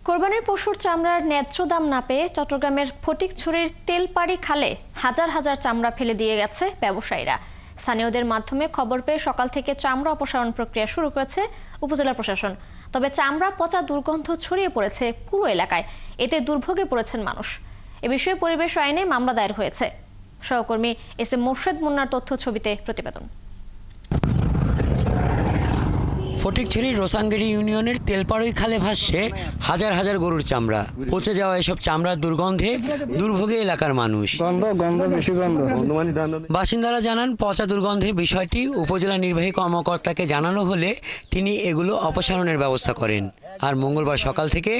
কোরবানির পশুর চামড়ার ন্যায্য দাম না পেয়ে চট্টগ্রামের ফটিকছড়ির তেলপাড়ি খালে হাজার হাজার চামড়া ফেলে দিয়ে গেছে ব্যবসায়ীরা। স্থানীয়দের মাধ্যমে খবর পেয়ে সকাল থেকে চামড়া অপসারণ প্রক্রিয়া শুরু করেছে উপজেলা প্রশাসন। তবে চামড়া পচা দুর্গন্ধ ছড়িয়ে পড়েছে পুরো এলাকায়, এতে দুর্ভোগে পড়েছেন মানুষ। এ বিষয়ে পরিবেশ আইনে মামলা দায়ের হয়েছে। সহকর্মী এস এম মোর্শেদ মুন্নার তথ্য ছবিতে প্রতিবেদন। ফটিকছড়ির রোসাঙ্গেরি ইউনিয়নের তেলপাড়ই খালে ভাসছে হাজার হাজার গরুর চামড়া। পচে যাওয়া এসব চামড়ার দুর্গন্ধে দুর্ভোগে এলাকার মানুষ। বাসিন্দারা জানান, পচা দুর্গন্ধের বিষয়টি উপজেলা নির্বাহী কর্মকর্তাকে জানানো হলে তিনি এগুলো অপসারণের ব্যবস্থা করেন। আর মঙ্গলবার সকাল থেকে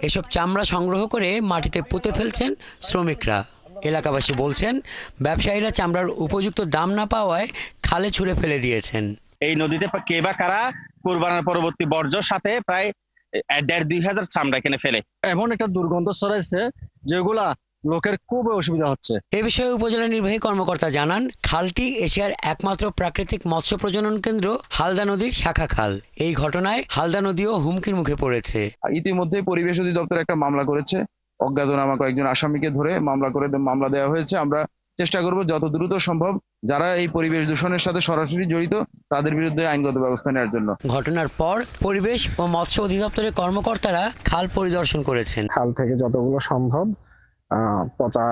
এসব চামড়া সংগ্রহ করে মাটিতে পুঁতে ফেলছেন শ্রমিকরা। এলাকাবাসী বলছেন, ব্যবসায়ীরা চামড়ার উপযুক্ত দাম না পাওয়ায় খালে ছুঁড়ে ফেলে দিয়েছেন। এই নদীতে কে বা কারা কোরবানির পরবর্তী বর্জ্য সাথে প্রায় ১,৫-২,০০০ চামড়া এখানে ফেলে। এমন একটা দুর্গন্ধ ছড়াইছে যেগুলা লোকের খুব অসুবিধা হচ্ছে। এ বিষয়ে উপজেলা নির্বাহী কর্মকর্তা জানান, খালটি এশিয়ার একমাত্র প্রাকৃতিক মৎস্য প্রজনন কেন্দ্র হালদা নদীর শাখা খাল। এই ঘটনায় হালদা নদীও হুমকির মুখে পড়েছে। ইতিমধ্যে পরিবেশ অধিদপ্তর একটা মামলা করেছে, অজ্ঞাতনামা কয়েকজন আসামিকে ধরে মামলা দেওয়া হয়েছে। আমরা চেষ্টা করব যত দ্রুত সম্ভব যারা এই পরিবেশ দূষণের সাথে সরাসরি জড়িত তাদের বিরুদ্ধে আইনগত ব্যবস্থা নেওয়ার জন্য। ঘটনার পর পরিবেশ ও মৎস্য অধিদপ্তরের কর্মকর্তারা খাল পরিদর্শন করেছেন। খাল থেকে যতগুলো সম্ভব পচা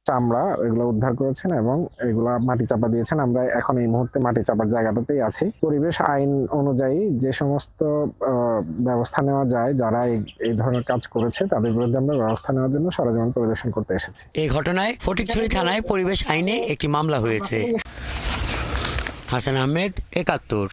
চামড়া এগুলো উদ্ধার করেছেন এবং এগুলা মাটি চাপা দিয়েছেন। আমরা এখন এই মুহূর্তে মাটি চাপার জায়গাটাতেই আছি। পরিবেশ আইন অনুযায়ী যে সমস্ত ব্যবস্থা নেওয়া যায়, যারা এই ধরনের কাজ করেছে তাদের বিরুদ্ধে আমরা ব্যবস্থা নেওয়ার জন্য সরেজমিন পরিদর্শন করতে এসেছি। এই ঘটনায় ফটিকছড়ি থানায় পরিবেশ আইনে একটি মামলা হয়েছে। হাসান আহমেদ, ৭১।